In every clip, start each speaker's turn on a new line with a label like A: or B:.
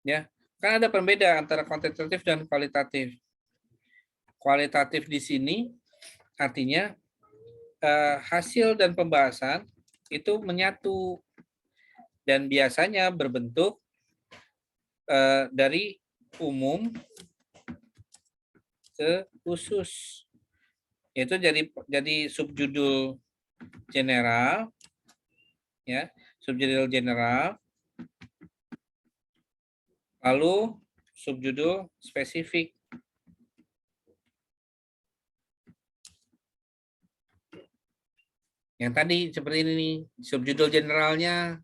A: Ya, kan ada perbedaan antara kuantitatif dan kualitatif. Kualitatif di sini artinya hasil dan pembahasan itu menyatu dan biasanya berbentuk dari umum ke khusus. Itu jadi subjudul general, ya, subjudul general, lalu subjudul spesifik. Yang tadi seperti ini nih, subjudul generalnya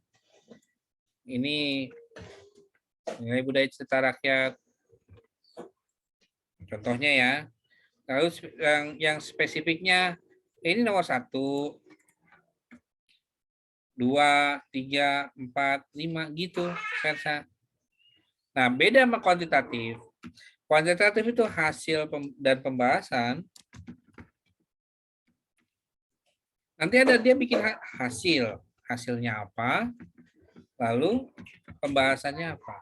A: ini nilai budaya cerita rakyat. Contohnya ya. Lalu yang spesifiknya ini nomor 1, 2, 3, 4, 5 gitu, Versa. Nah, beda sama kuantitatif. Kuantitatif itu hasil dan pembahasan. Nanti ada dia bikin hasil. Hasilnya apa? Lalu pembahasannya apa?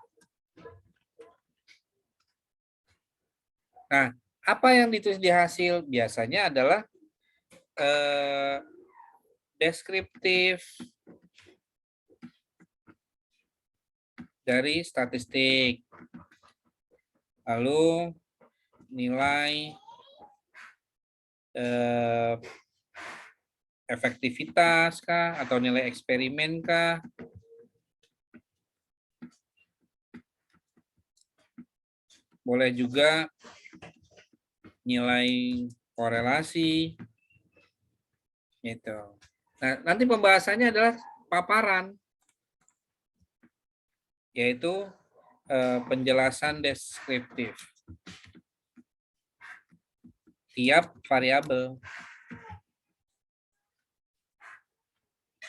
A: Nah, apa yang ditulis di hasil biasanya adalah deskriptif dari statistik. Lalu nilai efektivitas kah atau nilai eksperimen kah? Boleh juga nilai korelasi gitu. Nah, nanti pembahasannya adalah paparan, yaitu penjelasan deskriptif tiap variabel.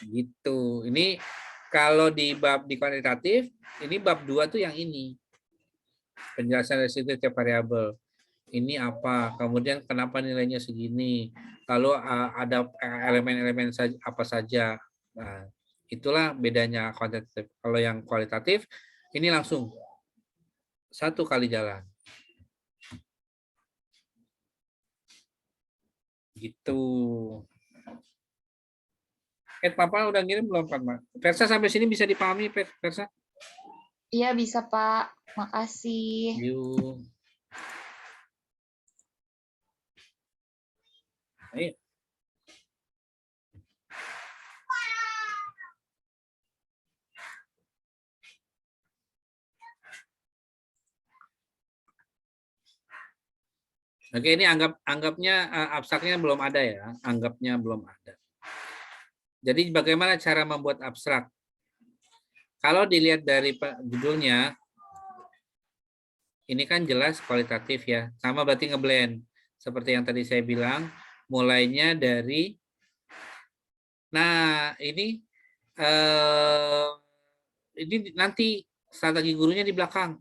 A: Gitu. Ini kalau di bab di kuantitatif, ini bab 2 tuh yang ini. Penjelasan deskriptif tiap variabel. Ini apa? Kemudian kenapa nilainya segini? Lalu ada elemen-elemen apa saja? Nah, itulah bedanya kuantitatif. Kalau yang kualitatif, ini langsung satu kali jalan. Gitu. Papa udah ngirim belum, Pak? Versa sampai sini bisa dipahami, Versa?
B: Iya, bisa, Pak. Makasih.
A: Yuk. Ayo. Oke, ini anggapnya abstraknya belum ada ya, anggapnya belum ada. Jadi bagaimana cara membuat abstrak? Kalau dilihat dari judulnya, ini kan jelas kualitatif ya, sama berarti ngeblend. Seperti yang tadi saya bilang, mulainya dari, nah ini nanti strategi gurunya di belakang,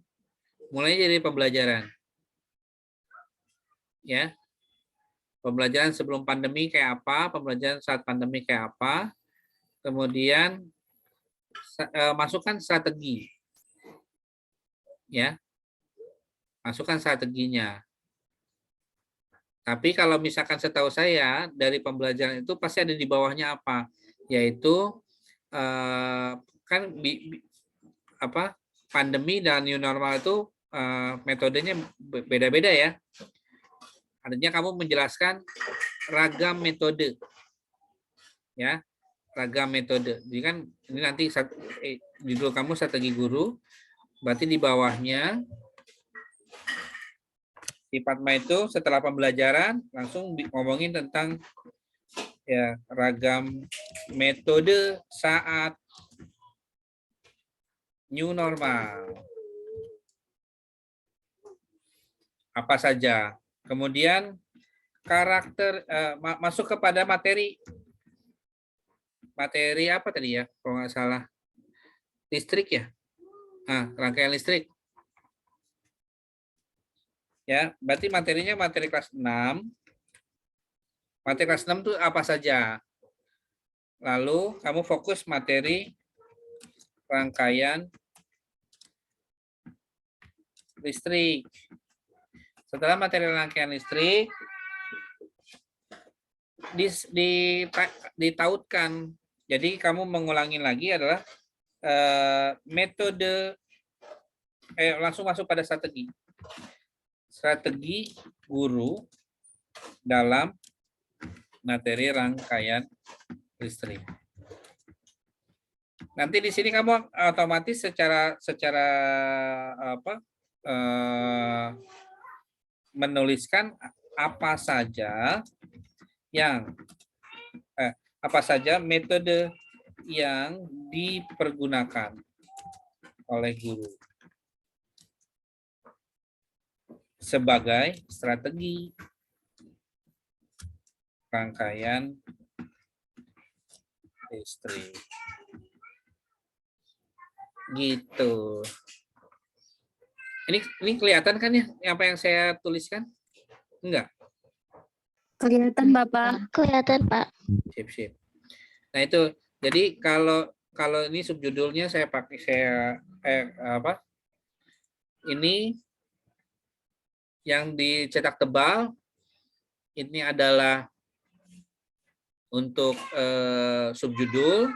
A: mulainya dari pembelajaran, ya. Pembelajaran sebelum pandemi kayak apa, pembelajaran saat pandemi kayak apa, kemudian masukkan strategi, ya, masukkan strateginya. Tapi kalau misalkan setahu saya dari pembelajaran itu pasti ada di bawahnya apa, yaitu kan apa pandemi dan new normal itu metodenya beda-beda ya. Artinya kamu menjelaskan ragam metode, ya, ragam metode. Jadi kan ini nanti judul kamu strategi guru, berarti di bawahnya di Padma itu setelah pembelajaran langsung ngomongin tentang ya ragam metode saat new normal. Apa saja. Kemudian karakter masuk kepada materi. Materi apa tadi ya? Kalau nggak salah listrik ya. Nah, rangkaian listrik. Ya, berarti materinya materi kelas 6. Materi kelas 6 itu apa saja? Lalu kamu fokus materi rangkaian listrik. Setelah materi rangkaian listrik ditautkan. Jadi kamu mengulangi lagi adalah metode langsung masuk pada strategi. Strategi guru dalam materi rangkaian listrik. Nanti di sini kamu otomatis secara menuliskan apa saja metode yang dipergunakan oleh guru sebagai strategi rangkaian listrik. Gitu. Ini kelihatan kan ya apa yang saya tuliskan? Enggak?
C: Kelihatan, Bapak.
D: Kelihatan, Pak.
A: Sip. Nah, itu. Jadi kalau ini subjudulnya saya pakai ini yang dicetak tebal ini adalah untuk subjudul.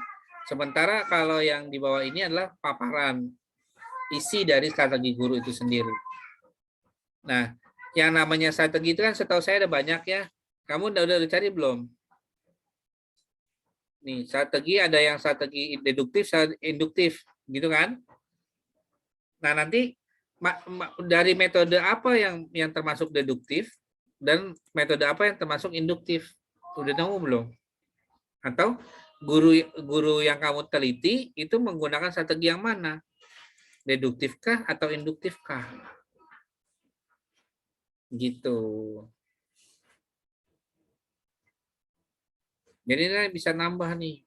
A: Sementara kalau yang di bawah ini adalah paparan isi dari strategi guru itu sendiri. Nah, yang namanya strategi itu kan setahu saya ada banyak ya. Kamu udah cari belum? Nih, strategi ada yang strategi deduktif, induktif, gitu kan? Nah, nanti dari metode apa yang termasuk deduktif dan metode apa yang termasuk induktif? Udah tahu belum? Atau guru yang kamu teliti itu menggunakan strategi yang mana? Deduktifkah atau induktifkah? Gitu. Jadi ini bisa nambah nih.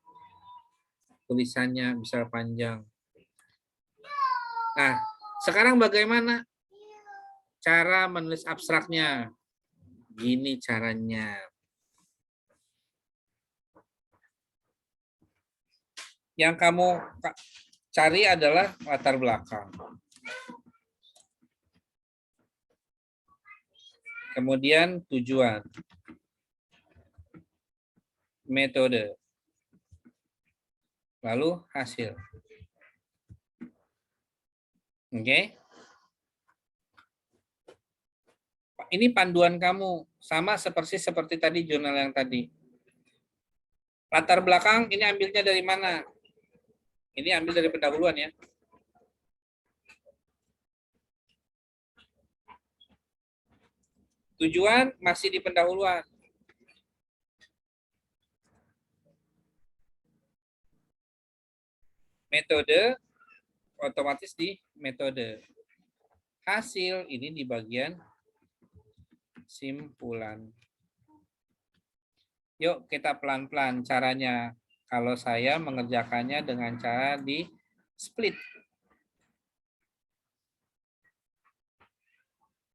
A: Tulisannya bisa panjang. Nah, sekarang bagaimana cara menulis abstraknya? Gini caranya. Yang kamu cari adalah latar belakang. Kemudian tujuan. Metode. Lalu hasil. Oke. Ini panduan kamu. Sama seperti tadi jurnal yang tadi. Latar belakang ini ambilnya dari mana? Ini ambil dari pendahuluan ya. Tujuan masih di pendahuluan. Metode otomatis di metode. Hasil ini di bagian simpulan. Yuk kita pelan-pelan caranya. Kalau saya mengerjakannya dengan cara di split.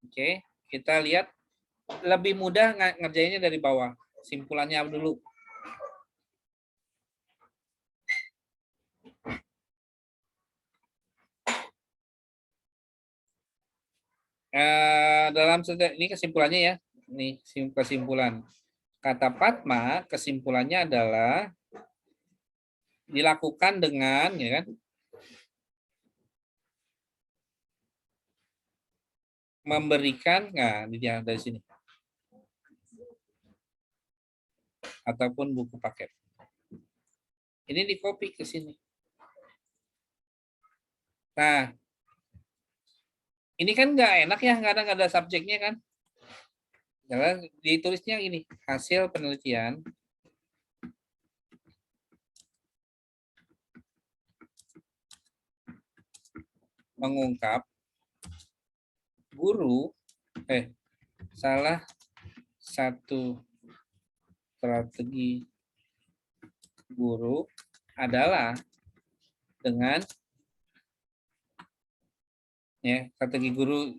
A: Oke, kita lihat lebih mudah ngerjainnya dari bawah. Simpulannya dulu. Dalam ini kesimpulannya ya. Ini kesimpulan. Kata Padma, kesimpulannya adalah dilakukan dengan, ya kan, memberikan, nah dari sini, ataupun buku paket. Ini di copy ke sini. Nah, ini kan nggak enak ya, nggak ada subjeknya kan. Jadi ditulisnya ini, hasil penelitian mengungkap salah satu strategi guru adalah dengan strategi guru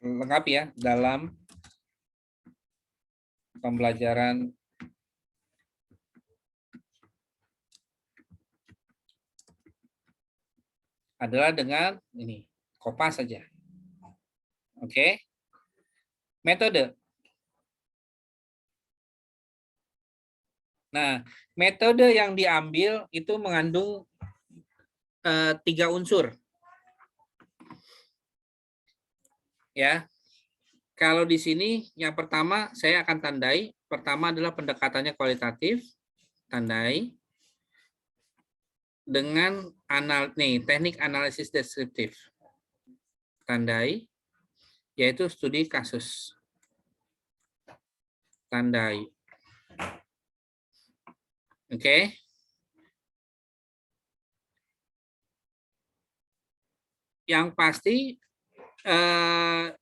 A: lengkap ya dalam pembelajaran adalah dengan ini, kopas saja. Oke. Metode. Nah, metode yang diambil itu mengandung 3 unsur. Ya. Kalau di sini yang pertama saya akan tandai. Pertama adalah pendekatannya kualitatif, tandai. Dengan teknik analisis deskriptif, tandai, yaitu studi kasus. Tandai. Oke. Yang pasti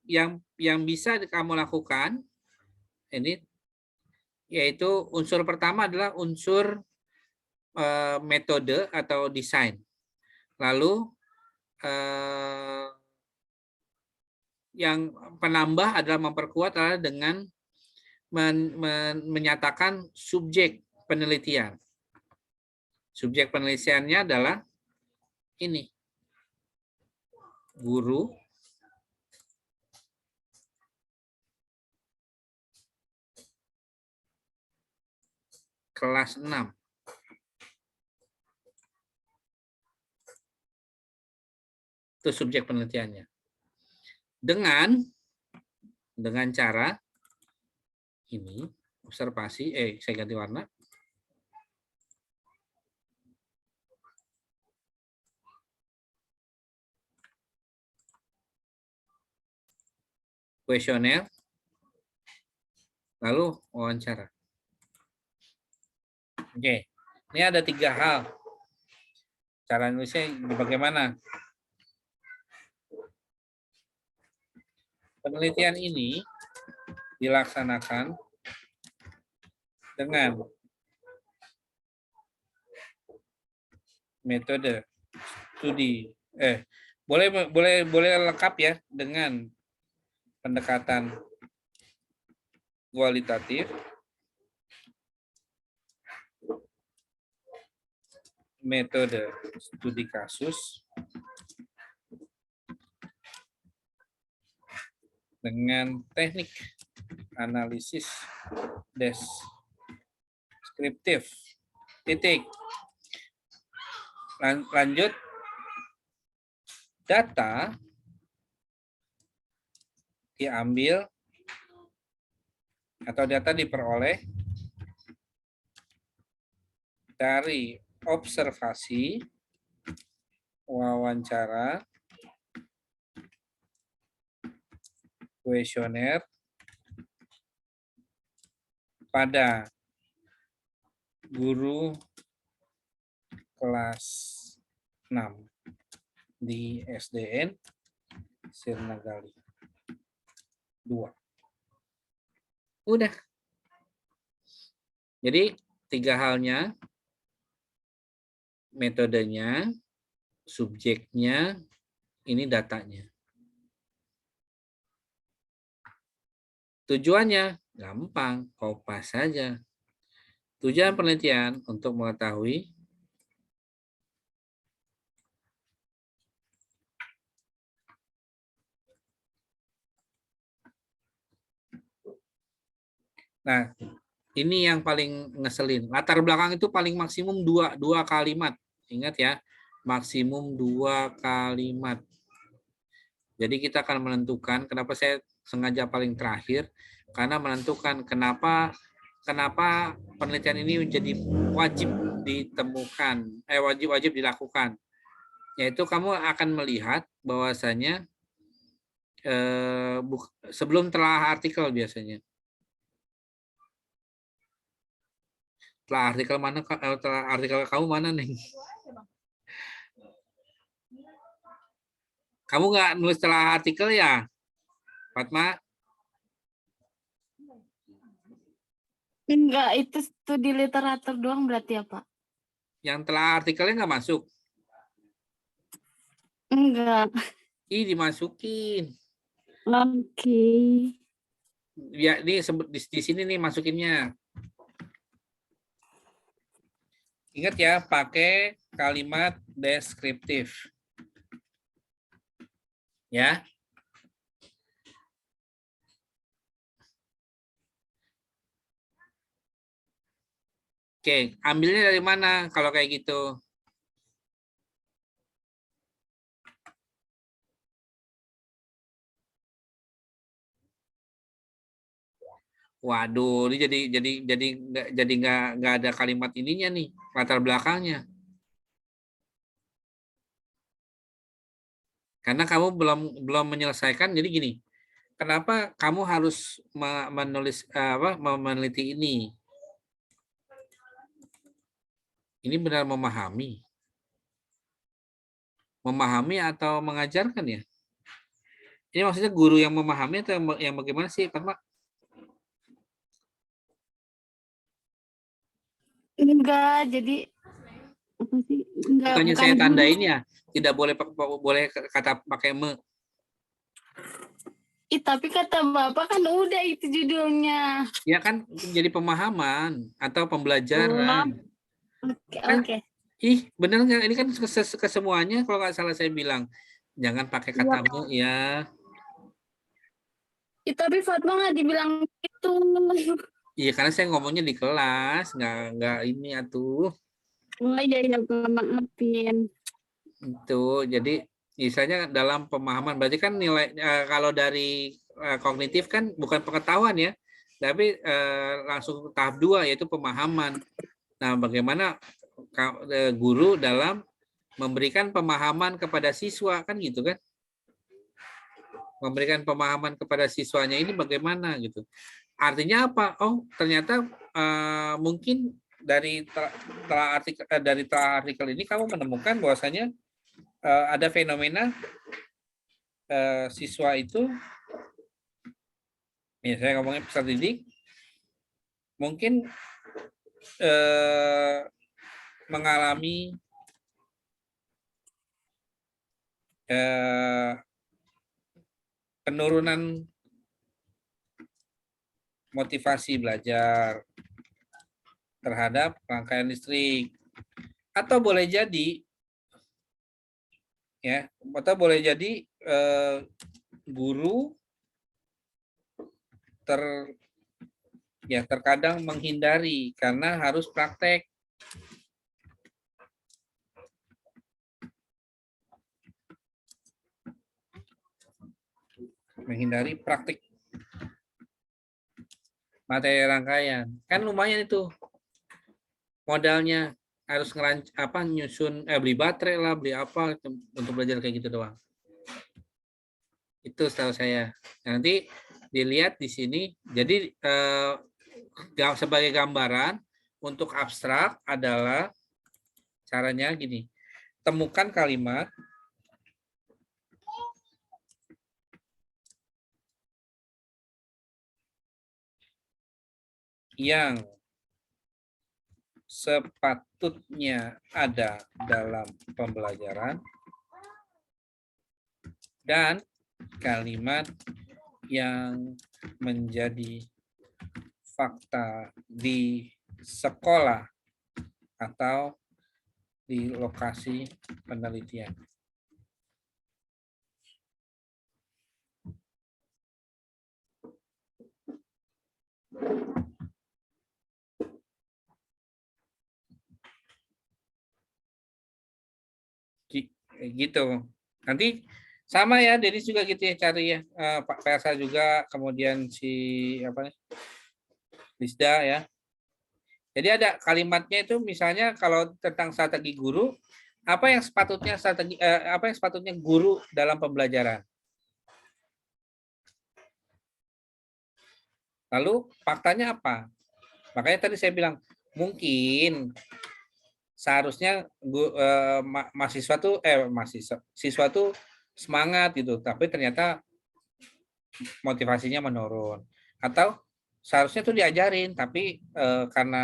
A: yang bisa kamu lakukan ini yaitu unsur pertama adalah unsur metode atau desain. Lalu yang penambah adalah memperkuat adalah dengan menyatakan subjek penelitian. Subjek penelitiannya adalah ini, guru kelas 6. Itu subjek penelitiannya. Dengan cara ini, observasi, saya ganti warna. Kuesioner, lalu wawancara. Oke, ini ada 3 hal. Cara nulisnya bagaimana? Penelitian ini dilaksanakan dengan metode studi. Boleh lengkap ya, dengan pendekatan kualitatif, metode studi kasus, dengan teknik analisis deskriptif. Titik. Lanjut. Data diambil atau data diperoleh dari observasi, wawancara, kuesioner pada guru kelas 6 di SDN Sirnagali 2. Udah. Jadi 3 halnya, metodenya, subjeknya, ini datanya. Tujuannya gampang, kopas saja. Tujuan penelitian untuk mengetahui nah, ini yang paling ngeselin. Latar belakang itu paling maksimum 2 kalimat. Ingat ya, maksimum 2 kalimat. Jadi kita akan menentukan, kenapa saya sengaja paling terakhir, karena menentukan kenapa penelitian ini menjadi wajib ditemukan, wajib dilakukan. Yaitu kamu akan melihat bahwasanya sebelum telah artikel biasanya. Telah artikel mana? Telah artikel kamu mana nih? Kamu nggak nulis telah artikel ya, Fatma?
C: Enggak, itu studi literatur doang berarti ya, Pak?
A: Yang telah artikelnya nggak masuk?
C: Enggak.
A: Ih, dimasukin.
C: Oke.
A: Ya, ini di sini nih masukinnya. Ingat ya, pakai kalimat deskriptif. Ya. Oke, ambilnya dari mana kalau kayak gitu? Waduh, ini jadi nggak ada kalimat ininya nih, latar belakangnya. Karena kamu belum belum menyelesaikan. Jadi gini, kenapa kamu harus menulis meneliti ini? Ini benar memahami. Memahami atau mengajarkan ya? Ini maksudnya guru yang memahami atau yang bagaimana sih, Fatma?
C: Enggak, jadi apa sih? Enggak,
A: Bukannya
C: bukan
A: saya
C: guru.
A: tandain ya, tidak boleh kata pakai me.
C: Tapi kata Bapak kan udah itu judulnya.
A: Ya kan jadi pemahaman atau
C: Oh,
A: pembelajaran.
C: oke,
A: Kan
C: oke.
A: bener nggak? Ini kan ke semuanya kalau nggak salah saya bilang. Jangan pakai
C: Iya,
A: kata me ya.
C: Tapi Fatma nggak dibilang itu.
A: Iya karena saya ngomongnya di kelas, nggak ini atuh.
C: Oh iya, iya, maafin.
A: Itu jadi misalnya dalam pemahaman berarti kan nilai kalau dari kognitif kan bukan pengetahuan ya, tapi langsung tahap 2 yaitu pemahaman. Nah, bagaimana guru dalam memberikan pemahaman kepada siswa kan gitu kan? Memberikan pemahaman kepada siswanya ini bagaimana gitu. Artinya apa? Oh, ternyata mungkin dari telah artikel ini kamu menemukan bahwasanya ada fenomena siswa itu, ya saya ngomongin peserta didik, mungkin mengalami penurunan motivasi belajar terhadap rangkaian listrik, atau boleh jadi ya, atau boleh jadi guru terkadang menghindari karena harus praktek. Menghindari praktik materi rangkaian. Kan lumayan itu modalnya, harus nyusun beli baterai lah, beli apa untuk belajar kayak gitu doang. Itu setahu saya. Nanti dilihat di sini. Jadi sebagai gambaran untuk abstrak adalah caranya gini. Temukan kalimat yang sepatutnya ada dalam pembelajaran dan kalimat yang menjadi fakta di sekolah atau di lokasi penelitian. Gitu. Nanti sama ya, Denis juga gitu ya cari ya, Pak Persa juga, kemudian si apa nih, Lisda ya. Jadi ada kalimatnya itu misalnya kalau tentang strategi guru, apa yang sepatutnya guru dalam pembelajaran. Lalu faktanya apa? Makanya tadi saya bilang mungkin seharusnya siswa tuh semangat gitu, tapi ternyata motivasinya menurun. Atau seharusnya tuh diajarin, tapi karena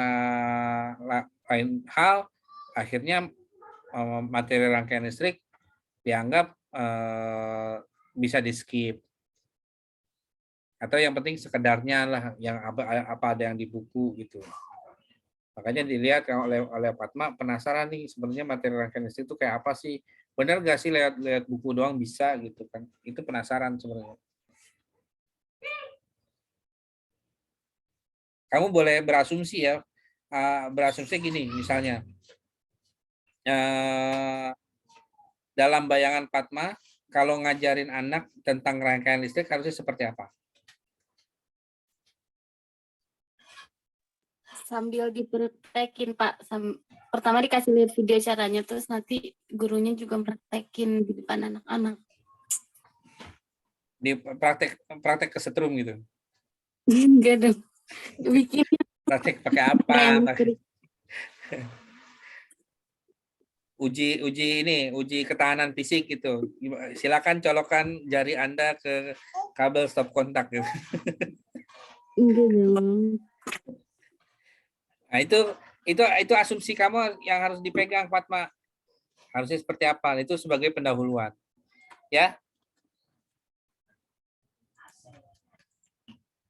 A: lain hal, akhirnya materi rangkaian listrik dianggap bisa di skip. Atau yang penting sekedarnya lah, yang apa ada yang di buku gitu. Makanya dilihat oleh Fatma, penasaran nih sebenarnya materi rangkaian listrik itu kayak apa sih? Benar gak sih lihat buku doang bisa gitu kan? Itu penasaran sebenarnya. Kamu boleh berasumsi ya, berasumsi gini misalnya, dalam bayangan Fatma, kalau ngajarin anak tentang rangkaian listrik harusnya seperti apa?
C: Sambil dipraktekin Pak. Pertama dikasih lihat video caranya, terus nanti gurunya juga praktekin di depan anak-anak.
A: Di praktek kesetrum gitu.
C: Enggak dong. Bikin
A: Praktek pakai apa? Uji ketahanan fisik gitu. Silakan colokkan jari Anda ke kabel stop kontak gitu.
C: enggak dong.
A: Nah, itu asumsi kamu yang harus dipegang, Fatma. Harusnya seperti apa? Itu sebagai pendahuluan. Ya.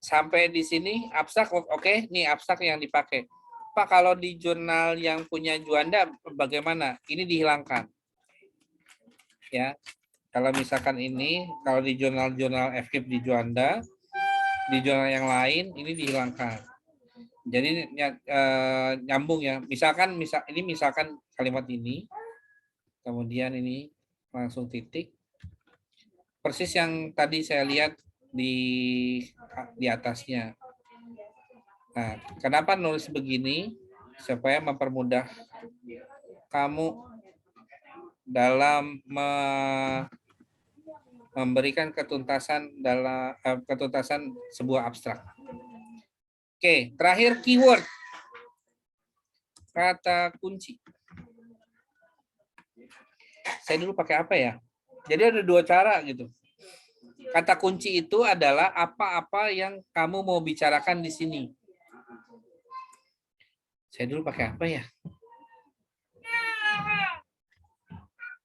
A: Sampai di sini abstrak, oke, nih abstrak yang dipakai. Pak, kalau di jurnal yang punya Juanda bagaimana? Ini dihilangkan. Ya. Kalau misalkan ini, kalau di jurnal-jurnal FKIP di Juanda, di jurnal yang lain ini dihilangkan. Jadi nyambung ya. Misalkan kalimat ini, kemudian ini langsung titik. Persis yang tadi saya lihat di atasnya. Nah, kenapa nulis begini? Supaya mempermudah kamu dalam memberikan ketuntasan sebuah abstrak. Oke, terakhir keyword. Kata kunci. Saya dulu pakai apa ya? Jadi ada dua cara gitu. Kata kunci itu adalah apa-apa yang kamu mau bicarakan di sini. Saya dulu pakai apa ya?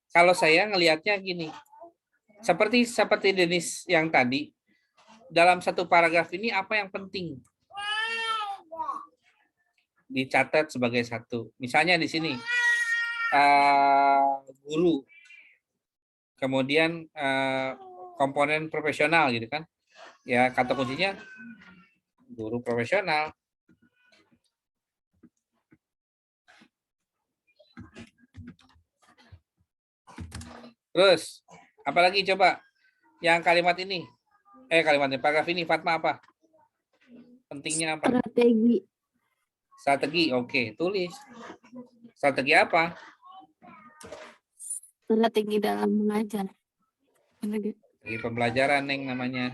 A: Kalau saya ngelihatnya gini. Seperti Denis yang tadi, dalam satu paragraf ini apa yang penting? Dicatat sebagai satu. Misalnya di sini, guru, kemudian komponen profesional gitu kan. Ya, kata kuncinya guru profesional. Terus, apalagi coba yang kalimat ini? Kalimatnya paragraf ini, Fatma apa? Pentingnya apa? Strategi, oke, tulis. Strategi apa?
C: Strategi dalam mengajar.
A: Strategi pembelajaran, Neng, namanya.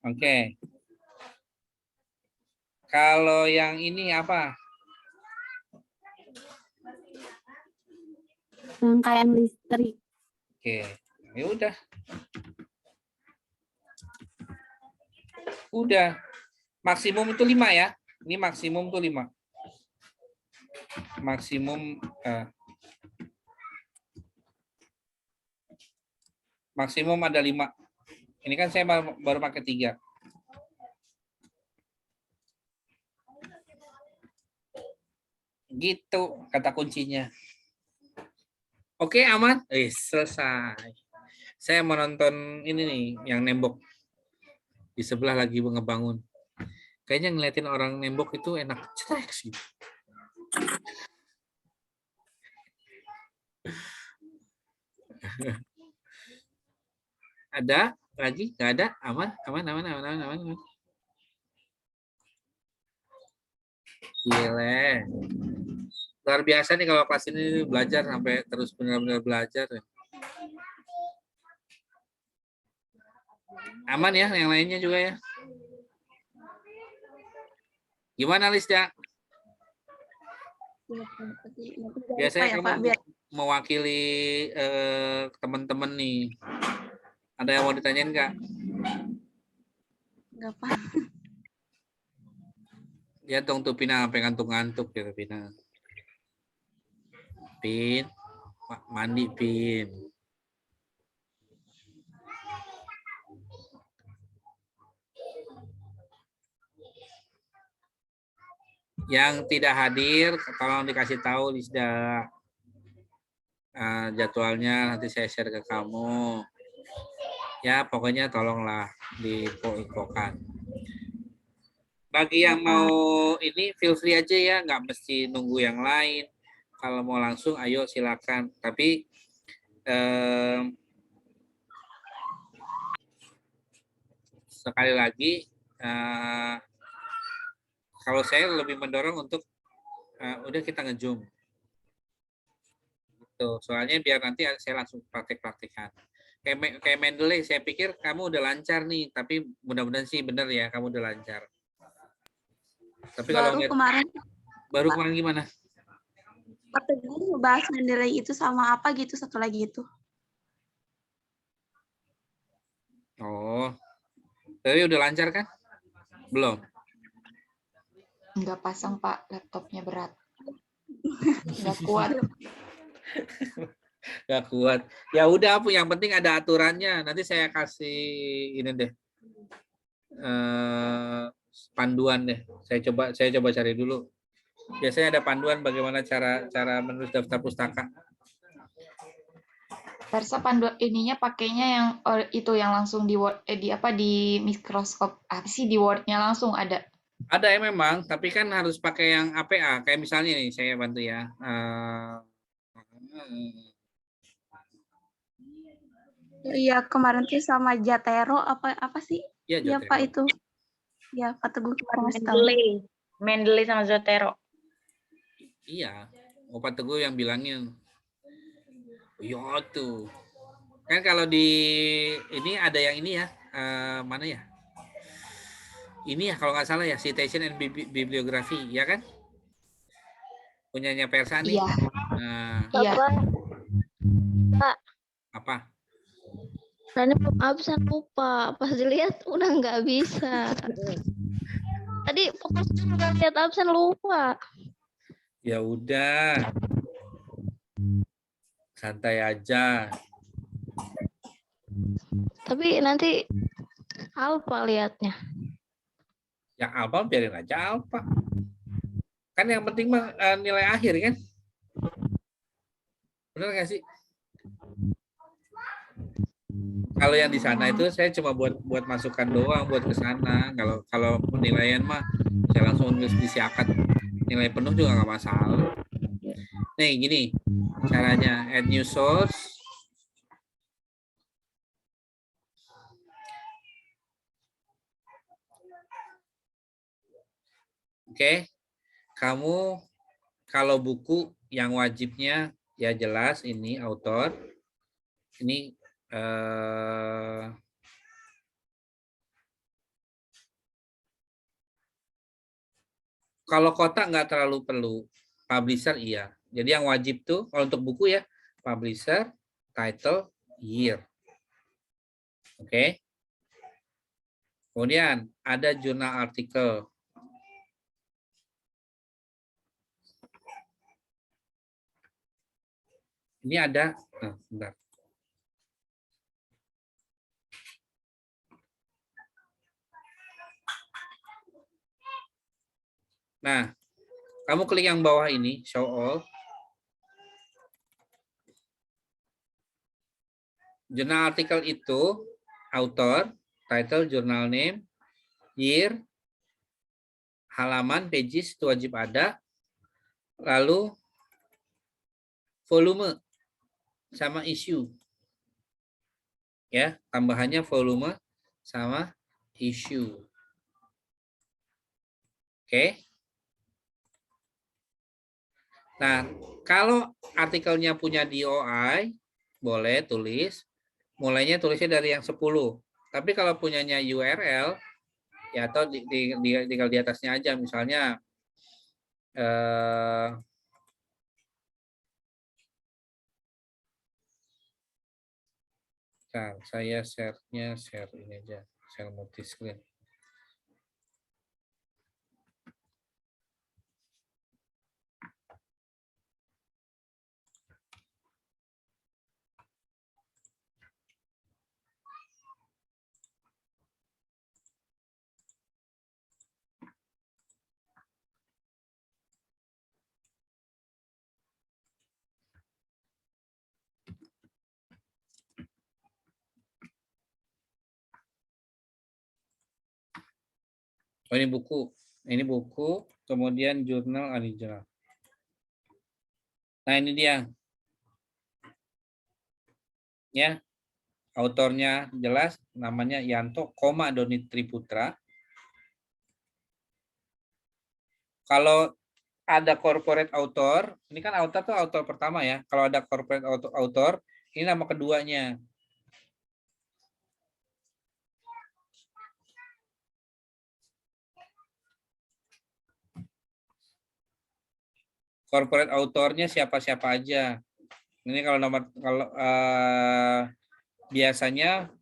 A: Oke. Kalau yang ini apa?
C: Rangkaian listrik.
A: Oke, ya udah. Udah. Maksimum itu 5 ya. Ini maksimum tuh 5. Maksimum ada 5. Ini kan saya baru pakai 3. Gitu kata kuncinya. Oke, aman? Selesai. Saya menonton ini nih, yang nembok. Di sebelah lagi ngebangun. Kayaknya ngeliatin orang nembok itu enak. Cetek sih. Ada lagi? Nggak ada? Aman? Aman. Gile. Luar biasa nih kalau kelas ini belajar sampai terus benar-benar belajar. Aman ya, yang lainnya juga ya. Gimana, Lisda? Biasanya kamu mewakili teman-teman nih. Ada yang mau ditanyain nggak?
B: Nggak paham.
A: Ya dong tuh Pina, sampai ngantuk-ngantuk ya Pina. Pin, mandi Pin. Yang tidak hadir, tolong dikasih tahu Lisda. jadwalnya nanti saya share ke kamu. Ya, pokoknya tolonglah diinfokan. Bagi yang mau ini, feel free aja ya, nggak mesti nunggu yang lain. Kalau mau langsung, ayo silakan. Tapi sekali lagi, kalau saya lebih mendorong untuk udah kita nge-zoom. Tuh, soalnya biar nanti saya langsung praktek-praktekan. Kayak Mendeley, saya pikir kamu udah lancar nih, tapi mudah-mudahan sih bener ya, kamu udah lancar. Tapi kalau baru kemarin gimana?
D: Pak Teguh ngebahas Mendeley itu sama apa gitu satu lagi itu.
A: Oh, tapi udah lancar kan? Belum?
B: Nggak pasang, Pak. Laptopnya berat. Nggak kuat.
A: Nggak kuat. Ya udah, yang penting ada aturannya. Nanti saya kasih ini deh. Panduan deh. Saya coba cari dulu. Biasanya ada panduan bagaimana cara menulis daftar pustaka.
B: Versa panduan ininya pakainya yang itu yang langsung di Word di Microsoft. Apa sih di Word-nya langsung ada.
A: Ada ya memang, tapi kan harus pakai yang APA. Kayak misalnya nih, saya bantu ya.
D: Iya, kemarin tuh sama Jatero apa sih?
A: Iya,
D: Iya,
A: Jotero.
D: Pak itu. Ya, Pak Teguh kemarin ngasih tahu.
E: Mendeley sama Zotero.
A: Iya, Pak Teguh yang bilangin. Iya tuh. Kan kalau di ini ada yang ini ya, mana ya? Ini ya kalau nggak salah ya, citation and bibliography, ya kan? Punyanya Persa nih.
B: Iya.
C: Iya. Pak,
A: Apa?
C: Rani belum absen lupa. Pas dilihat udah nggak bisa. Tadi fokus juga lihat absen lupa.
A: Ya udah. Santai aja.
C: Tapi nanti Alfa lihatnya.
A: Yang Alfa biarin aja Alfa. Kan yang penting mah nilai akhir kan? Bener nggak sih? Kalau yang di sana itu saya cuma buat masukan doang buat ke sana. Kalau penilaian mah saya langsung nulis di siakat. Nilai penuh juga nggak masalah. Nih gini caranya, add new source. Oke, kamu kalau buku yang wajibnya ya jelas ini author. Ini kalau kota nggak terlalu perlu, publisher iya. Jadi yang wajib tuh kalau untuk buku ya publisher, title, year. Oke. Kemudian ada jurnal artikel. Ini ada, bentar. Nah, kamu klik yang bawah ini, show all. Jurnal artikel itu, author, title, journal name, year, halaman, pages itu wajib ada, lalu volume sama issue. Ya, tambahannya volume sama issue. Oke. Nah, kalau artikelnya punya DOI, boleh tulis. Mulainya tulisnya dari yang 10. Tapi kalau punyanya URL, ya atau tinggal di atasnya aja. Misalnya, saya share-nya share ini aja, share multi screen. Oh, ini buku. Ini buku, kemudian jurnal original. Nah, ini dia. Ya, autornya jelas, namanya Yanto, Doni Triputra. Kalau ada corporate author, ini kan author tuh author pertama ya. Kalau ada corporate author, ini nama keduanya. Corporate authornya siapa-siapa aja. Ini kalau biasanya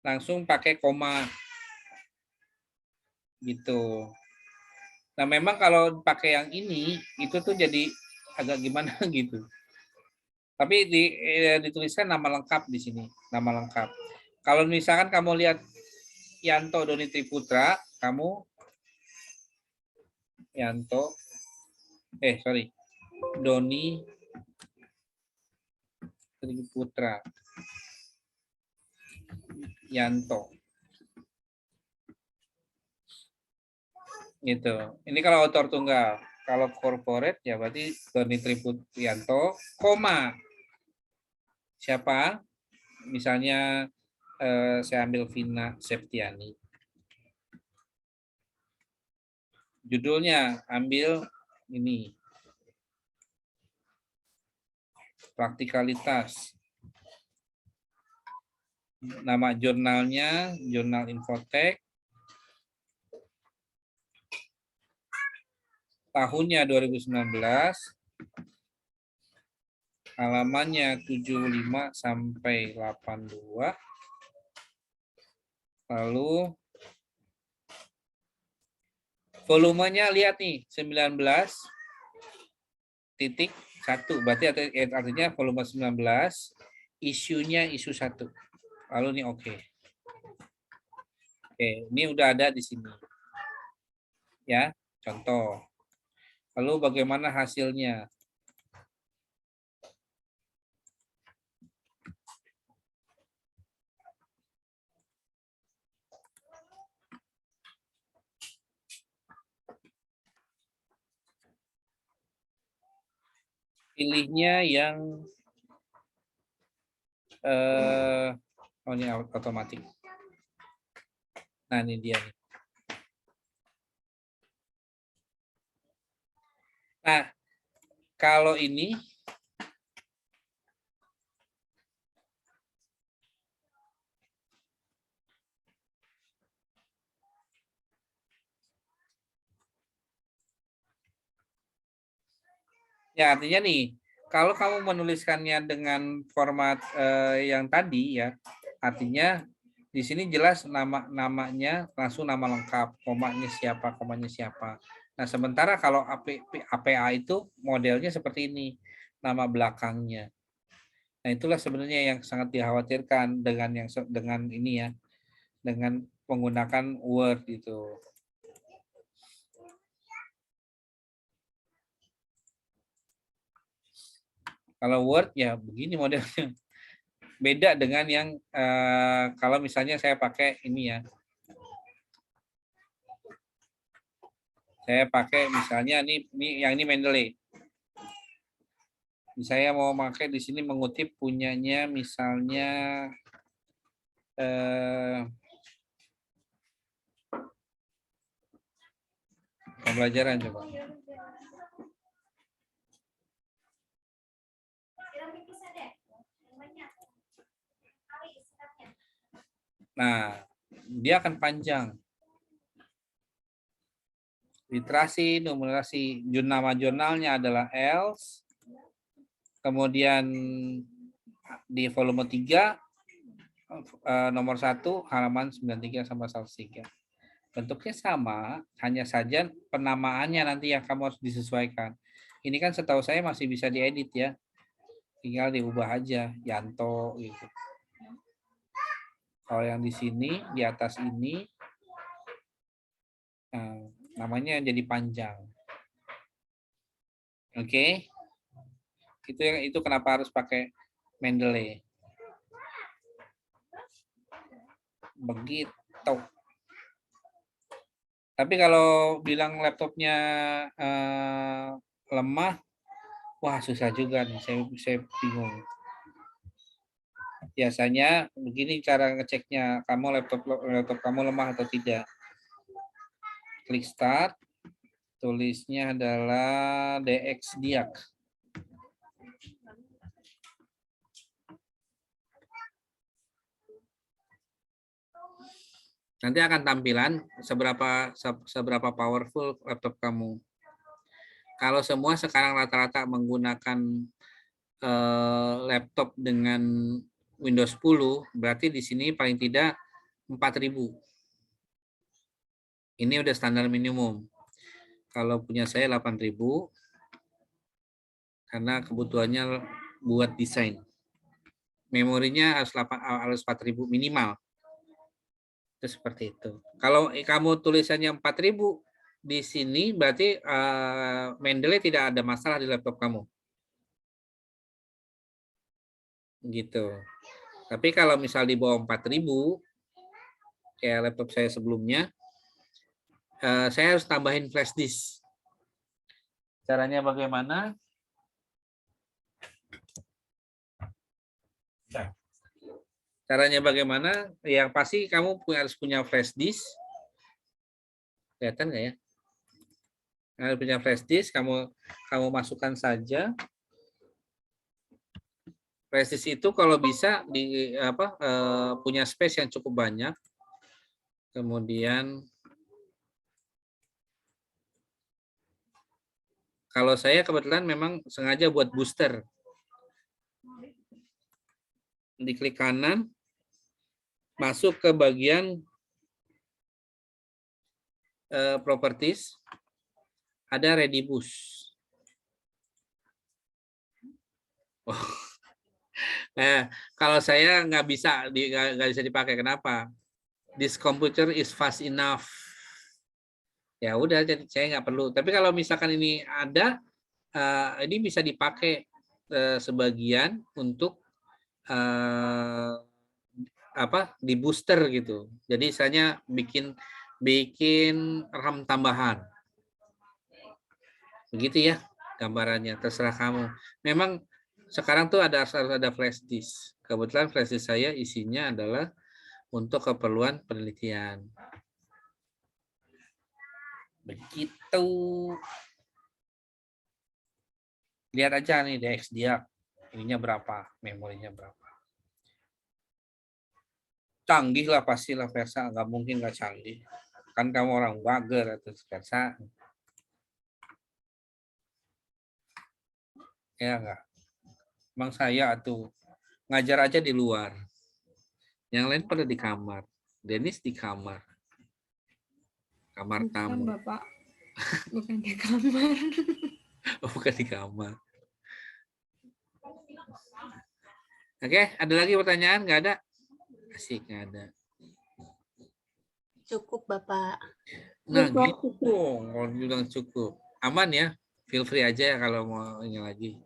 A: langsung pakai koma gitu. Nah, memang kalau pakai yang ini itu tuh jadi agak gimana gitu. Tapi dituliskan nama lengkap di sini, nama lengkap. Kalau misalkan kamu lihat Yanto Doni Triputra, kamu Doni Triputra. Yanto. Gitu. Ini kalau autor tunggal. Kalau corporate ya berarti Doni Triputrianto, koma. Siapa? Misalnya saya ambil Vina Septiani. Judulnya ambil ini. Praktikalitas. Nama jurnalnya, Jurnal Infotek. Tahunnya 2019. Halamannya 75 sampai 82. Lalu volumenya lihat nih 19.1, berarti artinya volume 19, isunya isu 1. Lalu ini oke. Oke, ini udah ada di sini. Ya, contoh. Lalu bagaimana hasilnya? Pilihnya yang ini otomatis. Nah, ini dia nih. Nah, kalau ini ya artinya nih, kalau kamu menuliskannya dengan format yang tadi ya, artinya di sini jelas namanya langsung nama lengkap, komanya siapa. Nah, sementara kalau APA itu modelnya seperti ini, nama belakangnya. Nah, itulah sebenarnya yang sangat dikhawatirkan dengan ini ya, dengan menggunakan Word itu. Kalau Word ya begini modelnya. Beda dengan yang kalau misalnya saya pakai ini ya. Saya pakai misalnya ini Mendeley. Saya mau pakai di sini mengutip punyanya misalnya pembelajaran coba. Nah, dia akan panjang. Literasi, numerasi, nama jurnalnya adalah ELS. Kemudian di volume 3 nomor 1 halaman 93 sampai 103. Bentuknya sama, hanya saja penamaannya nanti yang kamu harus disesuaikan. Ini kan setahu saya masih bisa diedit ya. Tinggal diubah aja Yanto gitu. Kalau yang di sini di atas ini namanya jadi panjang. Oke. Itu kenapa harus pakai Mendeley. Begitu. Tapi kalau bilang laptopnya lemah, wah susah juga nih. Saya bingung. Biasanya begini cara ngeceknya, laptop kamu lemah atau tidak. Klik start, tulisnya adalah DX Diak. Nanti akan tampilan seberapa powerful laptop kamu. Kalau semua sekarang rata-rata menggunakan laptop dengan Windows 10, berarti di sini paling tidak 4.000. Ini udah standar minimum. Kalau punya saya 8.000, karena kebutuhannya buat desain. Memorinya harus 4.000 minimal. Itu seperti itu. Kalau kamu tulisannya 4.000 di sini, berarti Mendeley tidak ada masalah di laptop kamu. Gitu. Tapi kalau misal di bawah 4.000, kayak laptop saya sebelumnya, saya harus tambahin flash disk. Caranya bagaimana? Caranya bagaimana? Yang pasti kamu harus punya flash disk. Kelihatan nggak ya? Harus punya flash disk, kamu masukkan saja. Flash disk itu kalau bisa punya space yang cukup banyak. Kemudian kalau saya kebetulan memang sengaja buat booster. Diklik kanan, masuk ke bagian properties, ada ready boost. Oh. Nah, kalau saya nggak bisa dipakai, kenapa? This computer is fast enough. Ya udah, jadi saya nggak perlu. Tapi kalau misalkan ini ada, ini bisa dipakai sebagian untuk di booster gitu. Jadi misalnya bikin RAM tambahan. Begitu ya gambarannya, terserah kamu. Memang sekarang tuh harus ada flash disk. Kebetulan flash disk saya isinya adalah untuk keperluan penelitian. Begitu. Lihat aja nih DX Diak. Ininya berapa, memorinya berapa. Canggih lah pastilah Versa, nggak mungkin nggak canggih. Kan kamu orang bager atau Versa. Ya nggak. Emang saya tuh ngajar aja di luar. Yang lain pada di kamar. Dennis di kamar. Kamar tamu.
F: Bukan, Bapak. Bukan di kamar.
A: Oh, bukan di kamar. Oke, ada lagi pertanyaan? Nggak ada? Asik, nggak ada.
D: Cukup, Bapak.
A: Nah, gitu. Kalau bilang cukup. Aman ya? Feel free aja ya kalau mau ini lagi.